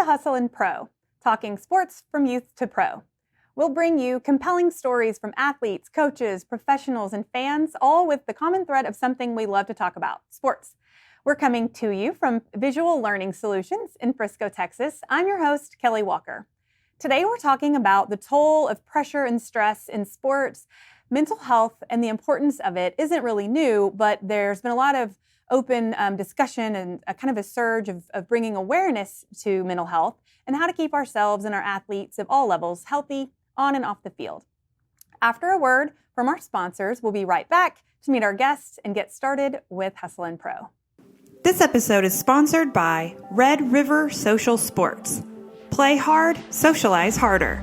to Hustle and Pro, talking sports from youth to pro. We'll bring you compelling stories from athletes, coaches, professionals, and fans, all with the common thread of something we love to talk about, sports. We're coming to you from Visual Learning Solutions in Frisco, Texas. I'm your host, Kelly Walker. Today we're talking about the toll of pressure and stress in sports. Mental health and the importance of it isn't really new, but there's been a lot of open discussion and a kind of a surge of bringing awareness to mental health and how to keep ourselves and our athletes of all levels healthy on and off the field. After a word from our sponsors, we'll be right back to meet our guests and get started with Hustle and Pro. This episode is sponsored by Red River Social Sports. Play hard, socialize harder.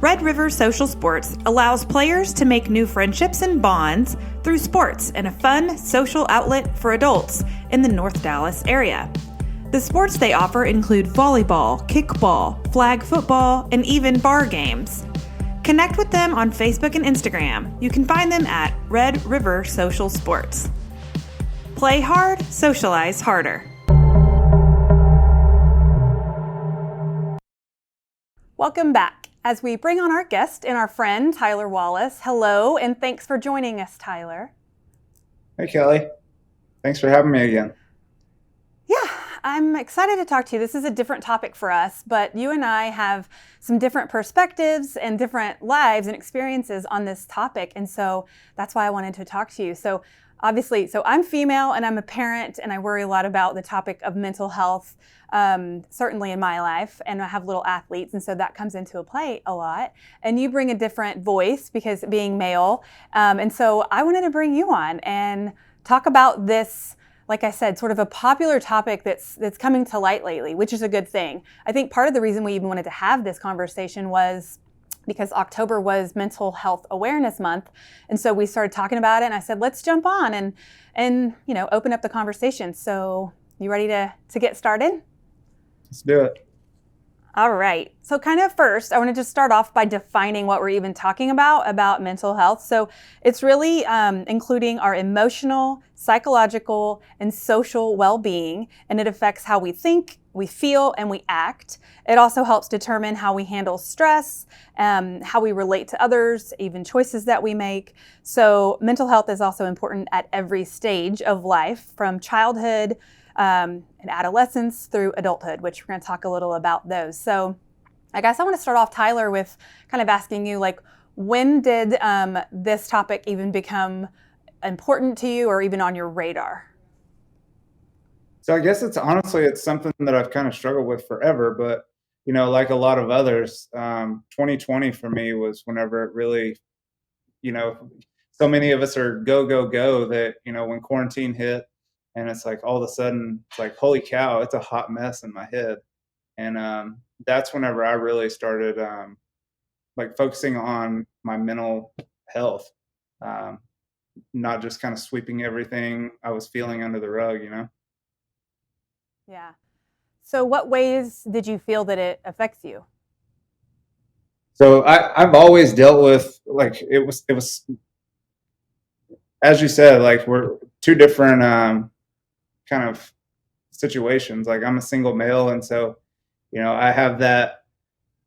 Red River Social Sports allows players to make new friendships and bonds through sports and a fun social outlet for adults in the North Dallas area. The sports they offer include volleyball, kickball, flag football, and even bar games. Connect with them on Facebook and Instagram. You can find them at Red River Social Sports. Play hard, socialize harder. Welcome back. As we bring on our guest and our friend, Tyler Wallace. Hello, and thanks for joining us, Tyler. Hey, Kelly. Thanks for having me again. Yeah, I'm excited to talk to you. This is a different topic for us, but you and I have some different perspectives and different lives and experiences on this topic, and so that's why I wanted to talk to you. So obviously, I'm female and I'm a parent, and I worry a lot about the topic of mental health, certainly in my life, and I have little athletes, and so that comes into play a lot. And you bring a different voice because being male, and so I wanted to bring you on and talk about this, like I said, sort of a popular topic that's coming to light lately, which is a good thing. I think part of the reason we even wanted to have this conversation was because October was Mental Health Awareness Month. And so we started talking about it, and I said, let's jump on and open up the conversation. So you ready to get started? Let's do it. All right. So kind of first, I want to just start off by defining what we're even talking about mental health. So it's really including our emotional, psychological, and social well-being, and it affects how we think, we feel, and we act. It also helps determine how we handle stress, how we relate to others, even choices that we make. So mental health is also important at every stage of life, from childhood and adolescence through adulthood, which we're going to talk a little about those. So I guess I want to start off, Tyler, with kind of asking you, like, when did this topic even become important to you or even on your radar? So I guess it's something that I've kind of struggled with forever, but like a lot of others, 2020 for me was whenever it really, so many of us are go, go, go that, when quarantine hit and it's like all of a sudden it's like, holy cow, it's a hot mess in my head. And that's whenever I really started like focusing on my mental health, not just kind of sweeping everything I was feeling under the rug, Yeah. So what ways did you feel that it affects you? So I've always dealt with, like, it was, as you said, like, we're two different kind of situations. Like, I'm a single male. And so, I have that,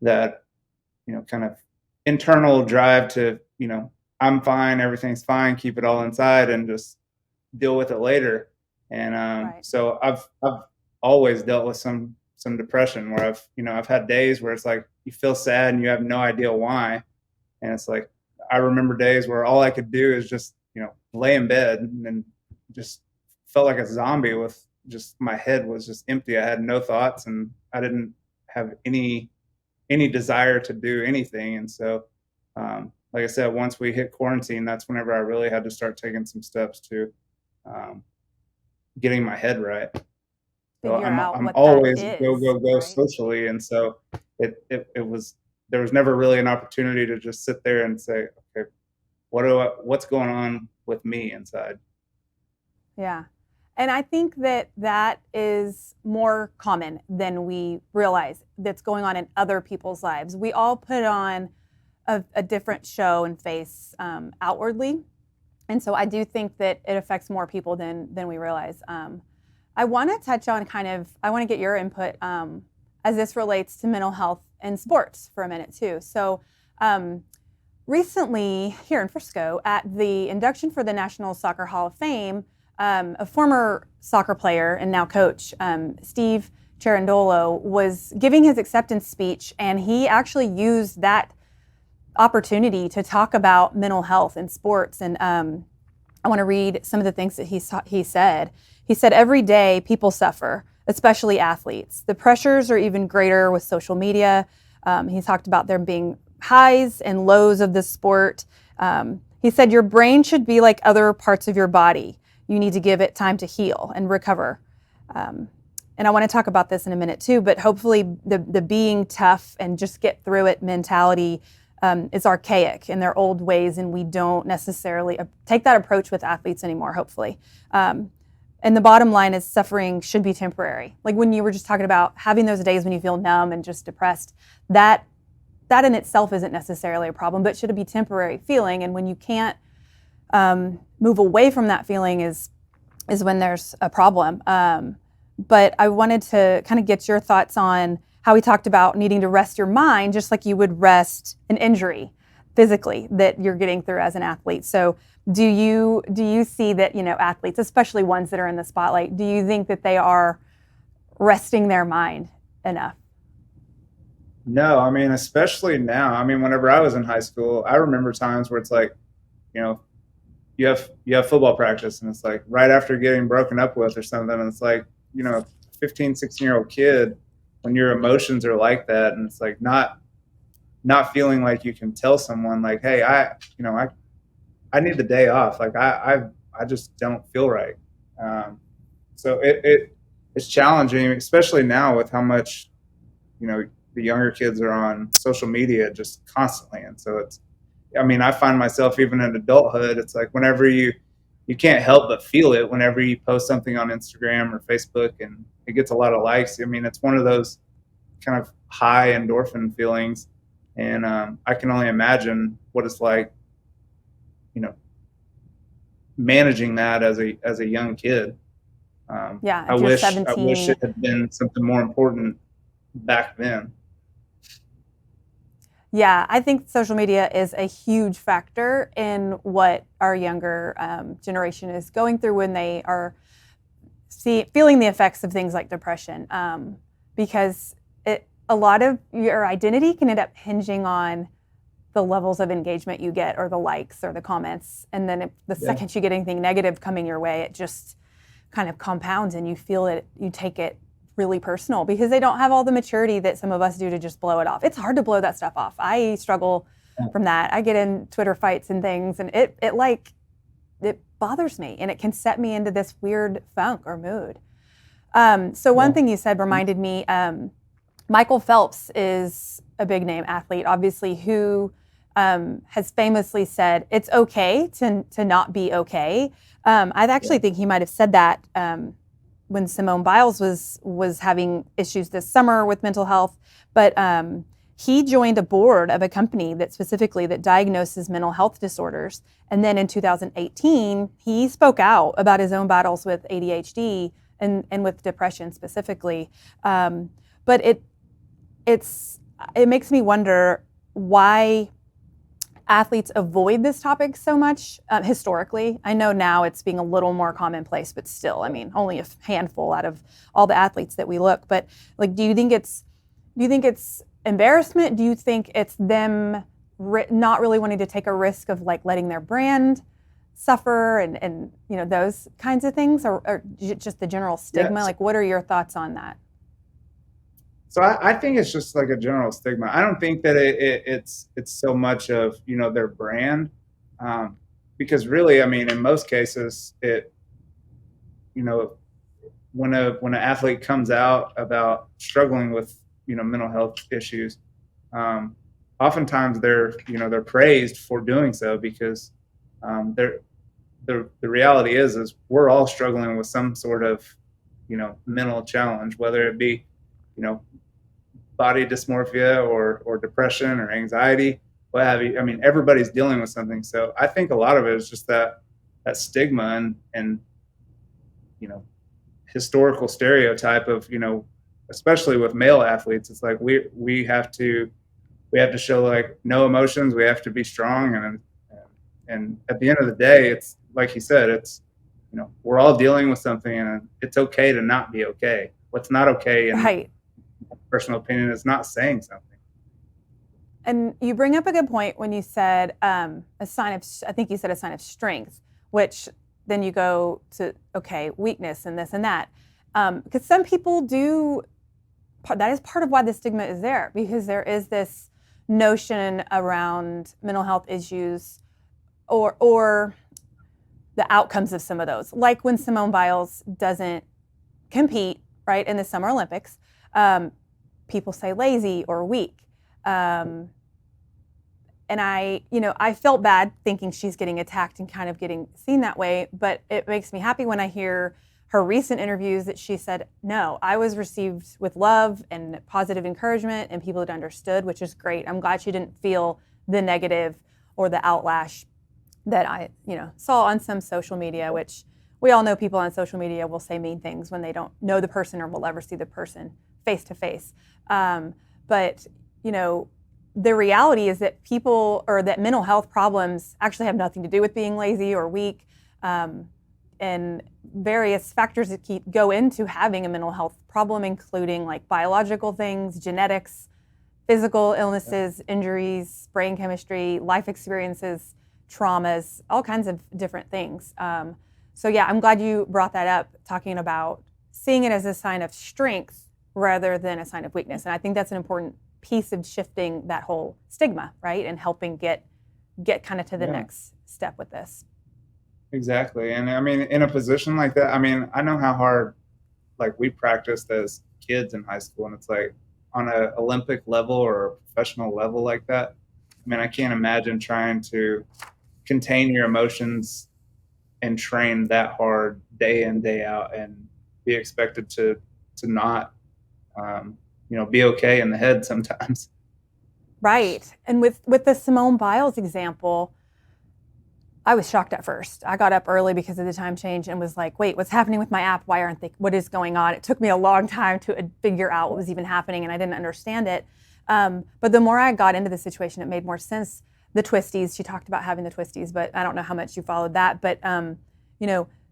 kind of internal drive to, I'm fine, everything's fine, keep it all inside and just deal with it later. And Right. so I've always dealt with some depression where I've had days where it's like you feel sad and you have no idea why. And it's like, I remember days where all I could do is just, lay in bed and just felt like a zombie with just, my head was just empty. I had no thoughts and I didn't have any desire to do anything. And so, like I said, once we hit quarantine, that's whenever I really had to start taking some steps to getting my head right. So Figure out I'm what that always go, is, go, go right? socially. And so there was never really an opportunity to just sit there and say, okay, what's going on with me inside? Yeah. And I think that is more common than we realize that's going on in other people's lives. We all put on a different show and face outwardly. And so I do think that it affects more people than we realize. I want to touch on I want to get your input as this relates to mental health in sports for a minute too. So recently here in Frisco at the induction for the National Soccer Hall of Fame, a former soccer player and now coach, Steve Cherundolo, was giving his acceptance speech, and he actually used that opportunity to talk about mental health in sports. And I want to read some of the things that he said. He said, "Every day people suffer, especially athletes. The pressures are even greater with social media." He talked about there being highs and lows of the sport. He said, "Your brain should be like other parts of your body. You need to give it time to heal and recover." And I want to talk about this in a minute too, but hopefully the being tough and just get through it mentality is archaic in their old ways, and we don't necessarily take that approach with athletes anymore, hopefully. And the bottom line is suffering should be temporary. Like when you were just talking about having those days when you feel numb and just depressed, that in itself isn't necessarily a problem, but should it be temporary feeling. And when you can't move away from that feeling is when there's a problem. But I wanted to kind of get your thoughts on how he talked about needing to rest your mind just like you would rest an injury physically that you're getting through as an athlete. So do you see that, athletes, especially ones that are in the spotlight, do you think that they are resting their mind enough? No, I mean, especially now. I mean, whenever I was in high school, I remember times where it's like, you have football practice, and it's like right after getting broken up with or something, and it's like, 15, 16-year-old kid, when your emotions are like that, and it's like not feeling like you can tell someone like, hey, I need the day off. Like I just don't feel right. So it's challenging, especially now with how much, the younger kids are on social media just constantly. And so I find myself even in adulthood, it's like whenever you can't help but feel it whenever you post something on Instagram or Facebook and it gets a lot of likes. I mean, it's one of those kind of high endorphin feelings. And I can only imagine what it's like, managing that as a young kid. I wish it had been something more important back then. Yeah, I think social media is a huge factor in what our younger generation is going through when they are feeling the effects of things like depression, because a lot of your identity can end up hinging on the levels of engagement you get or the likes or the comments. And then second you get anything negative coming your way, it just kind of compounds and you feel it, you take it really personal because they don't have all the maturity that some of us do to just blow it off. It's hard to blow that stuff off. I struggle from that. I get in Twitter fights and things, and it bothers me, and it can set me into this weird funk or mood. So one thing you said reminded me, Michael Phelps is a big name athlete, obviously, who has famously said it's okay to not be okay. I actually think he might have said that when Simone Biles was having issues this summer with mental health, but he joined a board of a company that diagnoses mental health disorders. And then in 2018, he spoke out about his own battles with ADHD and with depression specifically. But it makes me wonder why athletes avoid this topic so much historically. I know now it's being a little more commonplace, but still, only a handful out of all the athletes that we look. But do you think it's embarrassment? Do you think it's them not really wanting to take a risk of letting their brand suffer and those kinds of things, or just the general stigma? Yes. What are your thoughts on that? So I think it's just like a general stigma. I don't think that it's so much of their brand, because really, in most cases, when an athlete comes out about struggling with mental health issues, oftentimes they're praised for doing so because the reality is we're all struggling with some sort of mental challenge, whether it be body dysmorphia or depression or anxiety, what have you. Everybody's dealing with something. So I think a lot of it is just that stigma and historical stereotype of especially with male athletes, it's like we have to show like no emotions. We have to be strong, and at the end of the day, it's like you said, it's we're all dealing with something, and it's okay to not be okay. What's not okay, in Right. my personal opinion, is not saying something. And you bring up a good point when you said a sign of, I think you said a sign of strength, which then you go to, okay, weakness and this and that. Because some people do, that is part of why the stigma is there, because there is this notion around mental health issues or the outcomes of some of those. Like when Simone Biles doesn't compete, right, in the Summer Olympics, people say lazy or weak. And I felt bad thinking she's getting attacked and kind of getting seen that way, but it makes me happy when I hear her recent interviews that she said, no, I was received with love and positive encouragement and people that understood, which is great. I'm glad she didn't feel the negative or the outlash that I, saw on some social media, which we all know people on social media will say mean things when they don't know the person or will ever see the person face to face. But, the reality is that that mental health problems actually have nothing to do with being lazy or weak. And various factors that go into having a mental health problem, including like biological things, genetics, physical illnesses, injuries, brain chemistry, life experiences, traumas, all kinds of different things. So yeah, I'm glad you brought that up, talking about seeing it as a sign of strength rather than a sign of weakness. And I think that's an important piece of shifting that whole stigma, right? And helping get kind of to the next step with this. Exactly. And I mean, in a position like that, I mean, I know how hard like we practiced as kids in high school, and it's like on an Olympic level or a professional level like that. I mean, I can't imagine trying to contain your emotions and train that hard day in, day out, and be expected to not be okay in the head sometimes. Right. And with the Simone Biles example, I was shocked at first. I got up early because of the time change and was like, wait, what's happening with my app? Why aren't they, what is going on? It took me a long time to figure out what was even happening, and I didn't understand it. But the more I got into the situation, it made more sense. The twisties, she talked about having the twisties, but I don't know how much you followed that. But,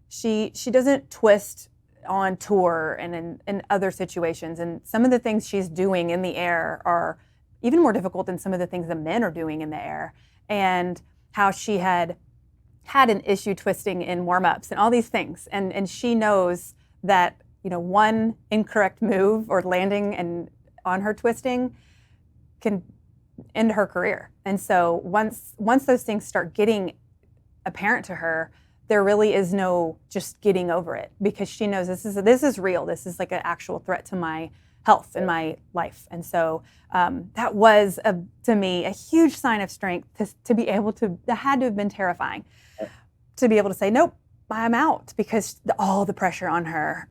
she doesn't twist on tour and in other situations. And some of the things she's doing in the air are even more difficult than some of the things the men are doing in the air. And how she had an issue twisting in warm-ups and all these things. And she knows that, one incorrect move or landing and on her twisting can end her career. And so once those things start getting apparent to her, there really is no just getting over it, because she knows this is real. This is like an actual threat to my health and my life. And so that was, to me, a huge sign of strength to be able to, that had to have been terrifying, to be able to say, nope, I'm out, because all the pressure on her.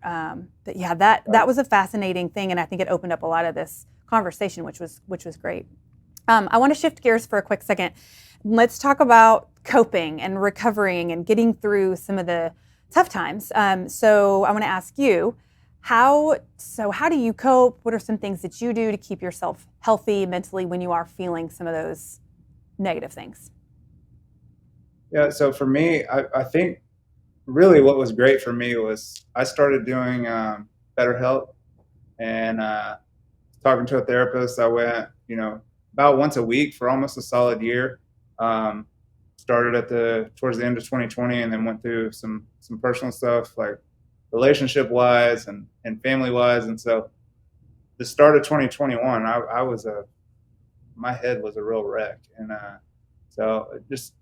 But yeah, that was a fascinating thing. And I think it opened up a lot of this conversation, which was great. I want to shift gears for a quick second. Let's talk about coping and recovering and getting through some of the tough times. So I want to ask you, how do you cope? What are some things that you do to keep yourself healthy mentally when you are feeling some of those negative things? Yeah. So for me, I think really what was great for me was I started doing BetterHelp, and talking to a therapist. I went, about once a week for almost a solid year. Started towards the end of 2020, and then went through some personal stuff, like relationship wise and family wise. And so the start of 2021, my head was a real wreck. And so just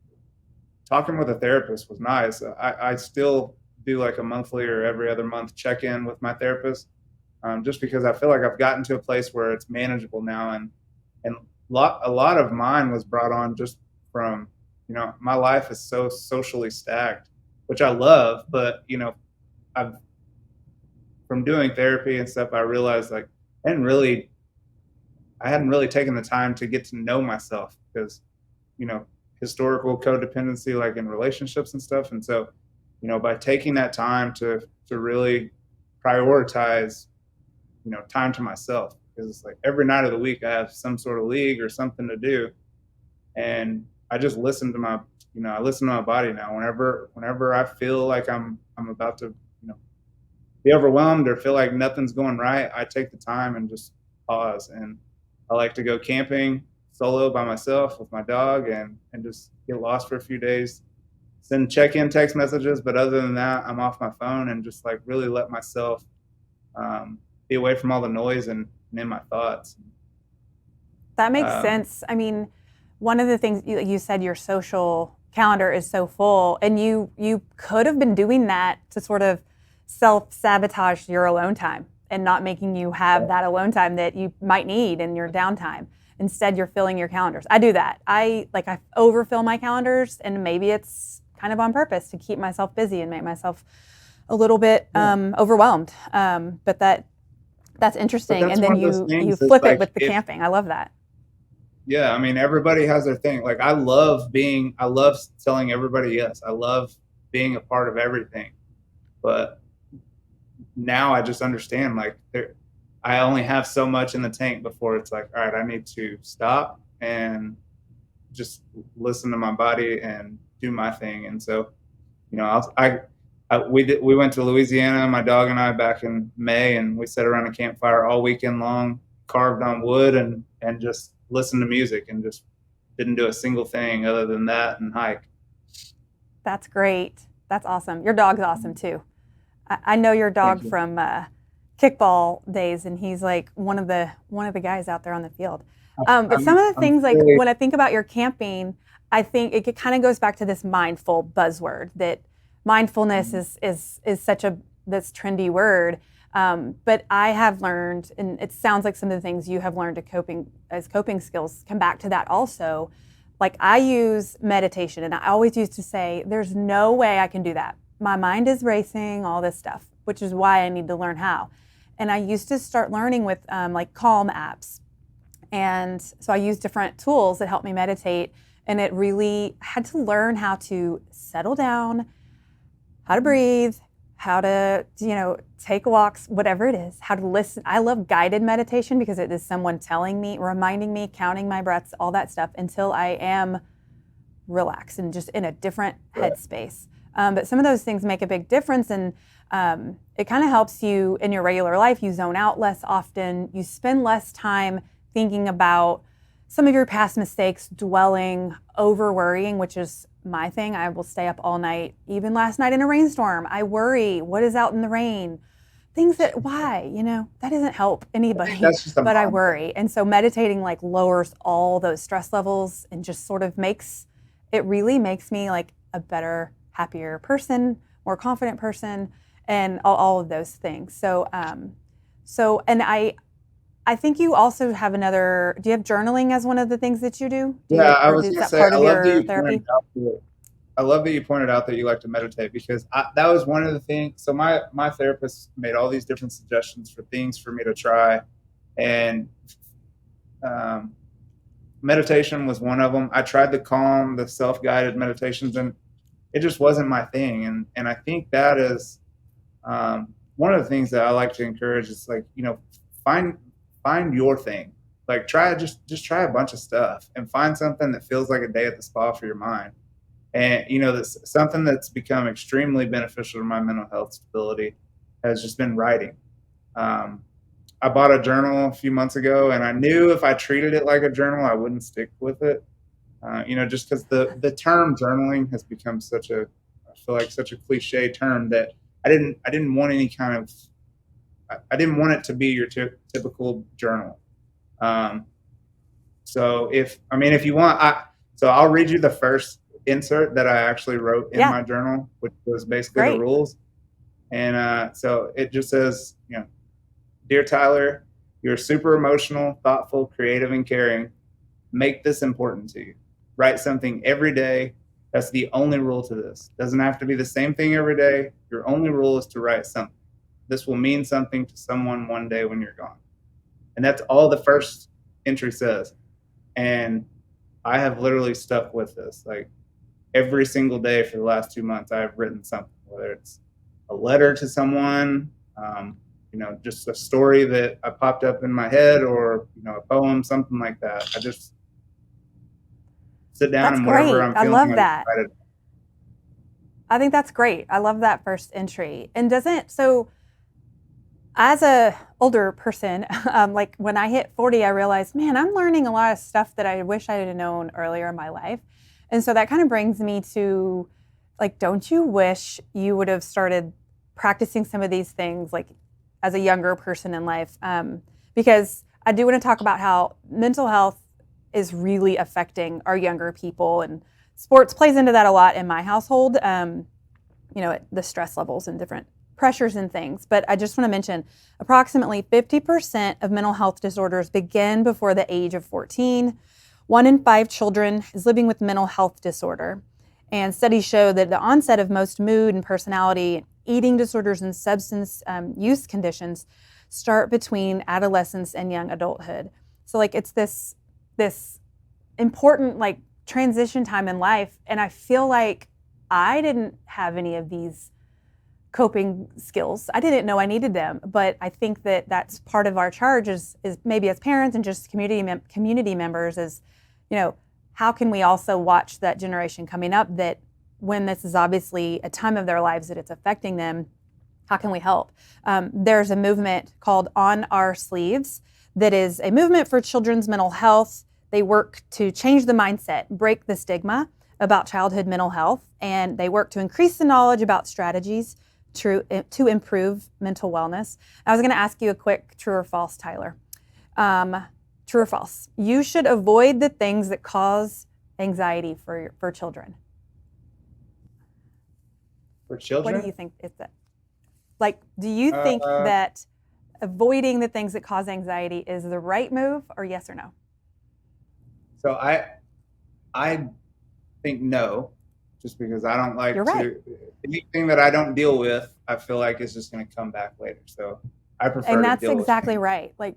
talking with a therapist was nice. I still do like a monthly or every other month check in with my therapist, just because I feel like I've gotten to a place where it's manageable now. And a lot of mine was brought on just from, my life is so socially stacked, which I love, but I've from doing therapy and stuff, I realized like I hadn't really taken the time to get to know myself, because, historical codependency, like in relationships and stuff. And so, by taking that time to really prioritize, time to myself, because it's like every night of the week I have some sort of league or something to do, and I just listen to my I listen to my body now. Whenever I feel like I'm about to be overwhelmed or feel like nothing's going right, I take the time and just pause. And I like to go camping solo by myself with my dog, and just get lost for a few days, send check-in text messages. But other than that, I'm off my phone and just like really let myself be away from all the noise and in my thoughts. That makes Um, sense. I mean, one of the things you said, your social calendar is so full, and you could have been doing that to sort of self-sabotage your alone time and not making you have that alone time that you might need in your downtime. Instead, you're filling your calendars. I do that. I overfill my calendars, and maybe it's kind of on purpose to keep myself busy and make myself a little bit overwhelmed. But that's but interesting. that's And one then of those you things that's flip it like, with the if camping. I love that. yeah, I mean, everybody has their thing. Like, I love telling everybody yes. I love being a part of everything. But now I just understand, like, I only have so much in the tank before it's like, all right, I need to stop and just listen to my body and do my thing. And so, we went to Louisiana, my dog and I, back in May, and we sat around a campfire all weekend long, carved on wood, and just listened to music, and just didn't do a single thing other than that and hike. That's great. That's awesome. Your dog's awesome too. I know your Thank dog you. from kickball days, and he's like one of the guys out there on the field. But some of the I'm things, like really when I think about your camping, I think it kind of goes back to this mindful buzzword that mindfulness is such a this trendy word. But I have learned, and it sounds like some of the things you have learned to coping skills come back to that also. Like I use meditation, and I always used to say, "There's no way I can do that. My mind is racing, all this stuff," which is why I need to learn how. And I used to start learning with like Calm apps, and so I use different tools that help me meditate. And it really had to learn how to settle down, how to breathe, how to, take walks, whatever it is, how to listen. I love guided meditation because it is someone telling me, reminding me, counting my breaths, all that stuff until I am relaxed and just in a different headspace. But some of those things make a big difference, and it kind of helps you in your regular life. You zone out less often. You spend less time thinking about some of your past mistakes, dwelling, over worrying, which is my thing. I will stay up all night, even last night in a rainstorm. I worry, what is out in the rain? Things that, why, that doesn't help anybody, That's just a but I mindset. worry. And so meditating like lowers all those stress levels and just sort of it really makes me like a better, happier person, more confident person, and all of those things. And I think you also have do you have journaling as one of the things that you do? Yeah, I Or was is gonna that say, part of your therapy? I love that you pointed out that you like to meditate, because that was one of the things. So my therapist made all these different suggestions for things for me to try, and um, meditation was one of them. I tried the self-guided meditations, and it just wasn't my thing. And I think that is one of the things that I like to encourage is, like, find find your thing. Like, just try a bunch of stuff and find something that feels like a day at the spa for your mind. And that's something that's become extremely beneficial to my mental health stability, has just been writing. Um, I bought a journal a few months ago, and I knew if I treated it like a journal, I wouldn't stick with it. Just because the term journaling has become I feel like such a cliche term, that I didn't want any kind of, I didn't want it to be your typical journal. Um, so if you want, so I'll read you the first insert that I actually wrote in Yeah, my journal, which was basically the great. rules. And so it just says, "Dear Tyler, you're super emotional, thoughtful, creative, and caring. Make this important to you. Write something every day. That's the only rule to this. Doesn't have to be the same thing every day. Your only rule is to write something. This will mean something to someone one day when you're gone." And that's all the first entry says. And I have literally stuck with this. Like, every single day for the last 2 months, I've written something, whether it's a letter to someone, just a story that I popped up in my head, or a poem, something like that. I just sit down That's and whatever great. I'm I feeling love like that. excited. I think that's great. I love that first entry. And so as a older person, like when I hit 40, I realized, man, I'm learning a lot of stuff that I wish I had known earlier in my life. And so that kind of brings me to, like, don't you wish you would have started practicing some of these things like as a younger person in life? Because I do want to talk about how mental health is really affecting our younger people, and sports plays into that a lot in my household. The stress levels and different pressures and things. But I just want to mention approximately 50% of mental health disorders begin before the age of 14. 1 in 5 children is living with mental health disorder. And studies show that the onset of most mood and personality, eating disorders, and substance use conditions start between adolescence and young adulthood. So like it's this important like transition time in life, and I feel like I didn't have any of these coping skills. I didn't know I needed them, but I think that that's part of our charge is maybe as parents and just community members is, how can we also watch that generation coming up that when this is obviously a time of their lives that it's affecting them, how can we help? There's a movement called On Our Sleeves that is a movement for children's mental health. They work to change the mindset, break the stigma about childhood mental health, and they work to increase the knowledge about strategies to improve mental wellness. I was going to ask you a quick true or false, Tyler. True or false? You should avoid the things that cause anxiety for children. For children? What do you think is that? Like, do you think that avoiding the things that cause anxiety is the right move, or yes or no? So I think no, just because I don't like You're right. anything that I don't deal with, I feel like is just going to come back later. So I prefer And to that's deal with exactly things. right. Like,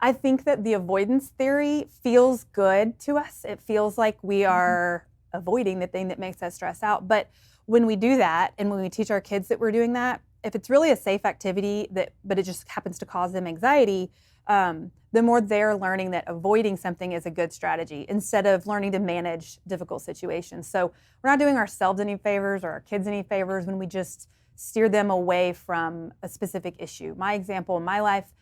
I think that the avoidance theory feels good to us. It feels like we are avoiding the thing that makes us stress out. But when we do that, and when we teach our kids that we're doing that, if it's really a safe activity but it just happens to cause them anxiety, the more they're learning that avoiding something is a good strategy instead of learning to manage difficult situations. So we're not doing ourselves any favors or our kids any favors when we just steer them away from a specific issue. My example in my life,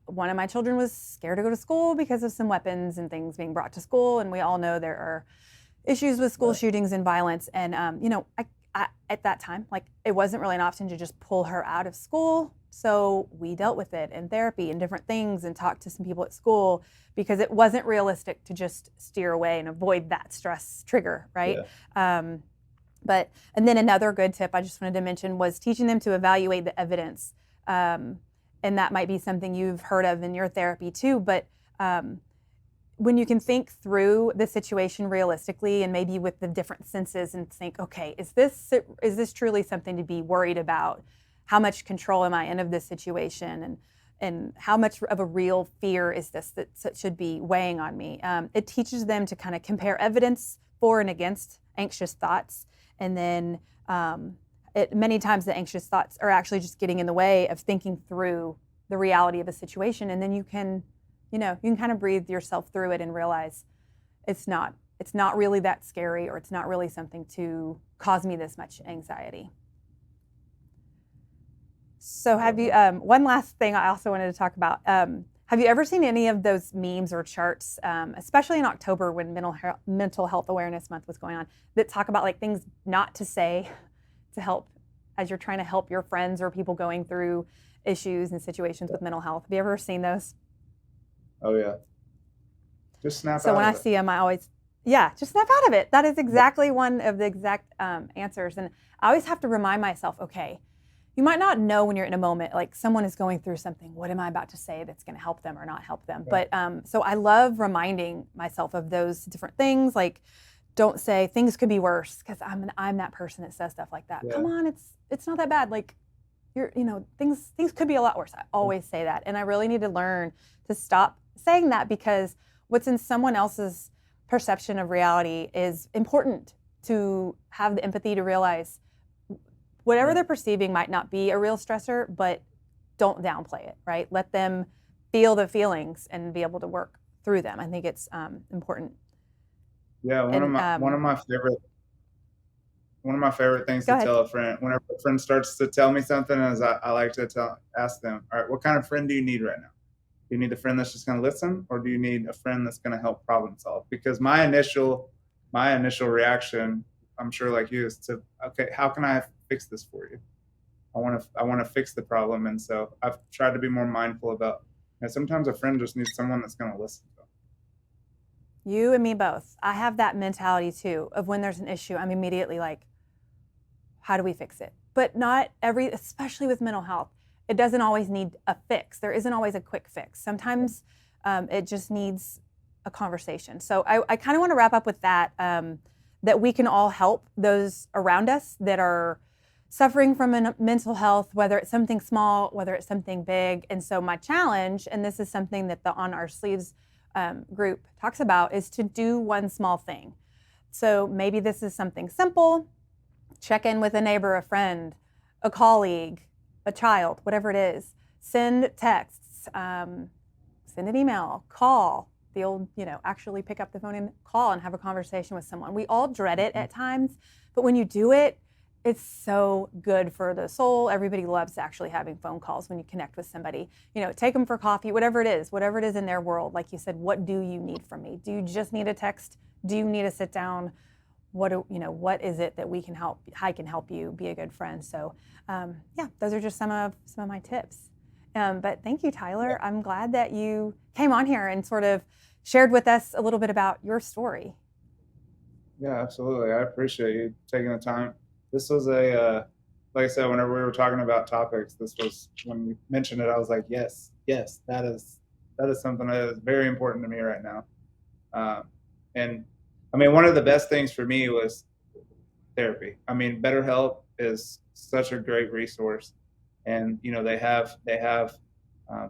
one of my children was scared to go to school because of some weapons and things being brought to school. And we all know there are issues with school shootings and violence. And, I, at that time, like it wasn't really an option to just pull her out of school. So we dealt with it in therapy and different things and talked to some people at school because it wasn't realistic to just steer away and avoid that stress trigger, right? Yeah. And then another good tip I just wanted to mention was teaching them to evaluate the evidence. And that might be something you've heard of in your therapy too, but when you can think through the situation realistically and maybe with the different senses and think, okay, is this truly something to be worried about? How much control am I in of this situation? And how much of a real fear is this that should be weighing on me? It teaches them to kind of compare evidence for and against anxious thoughts. And then many times the anxious thoughts are actually just getting in the way of thinking through the reality of a situation. And then you can kind of breathe yourself through it and realize it's not really that scary, or it's not really something to cause me this much anxiety. So have you, one last thing I also wanted to talk about, have you ever seen any of those memes or charts, especially in October when Mental Health Awareness Month was going on, that talk about like things not to say to help as you're trying to help your friends or people going through issues and situations with mental health? Have you ever seen those? Oh yeah. Just snap So out when of I it. see them, just snap out of it. That is exactly one of the exact answers. And I always have to remind myself, okay, you might not know when you're in a moment, like someone is going through something, what am I about to say that's going to help them or not help them? Right. But so I love reminding myself of those different things. Like, don't say things could be worse, because I'm that person that says stuff like that. Yeah. Come on, it's not that bad. Like, things could be a lot worse. I always say that. And I really need to learn to stop saying that, because what's in someone else's perception of reality is important to have the empathy to realize whatever they're perceiving might not be a real stressor, but don't downplay it, right? Let them feel the feelings and be able to work through them. I think it's important. Yeah, And one of my favorite things go to ahead. tell a friend whenever a friend starts to tell me something is I like to ask them, all right, what kind of friend do you need right now? Do you need a friend that's just going to listen, or do you need a friend that's going to help problem solve? Because my initial reaction, I'm sure like you, is to, okay, how can I fix this for you? I want to fix the problem, and so I've tried to be more mindful about. And sometimes a friend just needs someone that's going to listen to them. You and me both. I have that mentality too of when there's an issue, I'm immediately like, how do we fix it? But not especially with mental health, it doesn't always need a fix. There isn't always a quick fix. Sometimes it just needs a conversation. So I kind of want to wrap up with that, that we can all help those around us that are suffering from mental health, whether it's something small, whether it's something big. And so my challenge, and this is something that the On Our Sleeves group talks about, is to do one small thing. So maybe this is something simple. Check in with a neighbor, a friend, a colleague, a child, whatever it is. Send texts, send an email, call, the old, actually pick up the phone and call and have a conversation with someone. We all dread it at times, but when you do it, it's so good for the soul. Everybody loves actually having phone calls when you connect with somebody. Take them for coffee, whatever it is in their world. Like you said, what do you need from me? Do you just need a text? Do you need to sit down? What is it that we can help? I can help you be a good friend. So, those are just some of my tips. But thank you, Tyler. I'm glad that you came on here and sort of shared with us a little bit about your story. Yeah, absolutely. I appreciate you taking the time. This was like I said, whenever we were talking about topics, this was when you mentioned it. I was like, yes, that is something that is very important to me right now. And I mean, one of the best things for me was therapy. I mean, BetterHelp is such a great resource, and they have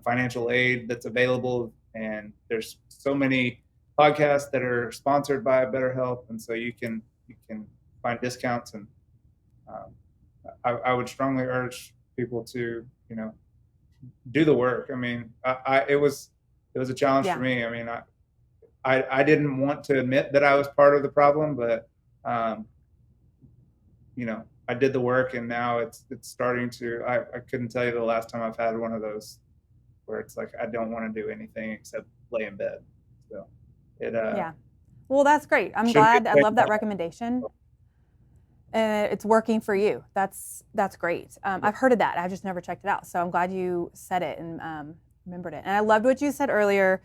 financial aid that's available, and there's so many podcasts that are sponsored by BetterHelp, and so you can find discounts. And I would strongly urge people to do the work. I mean, it was a challenge for me. I mean, I didn't want to admit that I was part of the problem, but I did the work, and now it's starting to. I couldn't tell you the last time I've had one of those where it's like I don't want to do anything except lay in bed. So yeah. Well, that's great. I'm glad. I love that recommendation. It's working for you. That's great. I've heard of that. I've just never checked it out. So I'm glad you said it and remembered it. And I loved what you said earlier.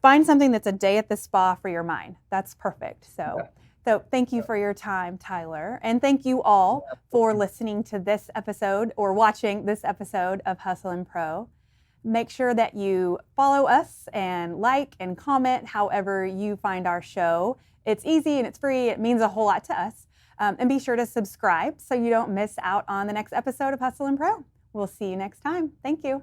Find something that's a day at the spa for your mind. That's perfect. So thank you for your time, Tyler. And thank you all for listening to this episode or watching this episode of Hustle and Pro. Make sure that you follow us and like and comment however you find our show. It's easy and it's free. It means a whole lot to us. And be sure to subscribe so you don't miss out on the next episode of Hustle and Pro. We'll see you next time. Thank you.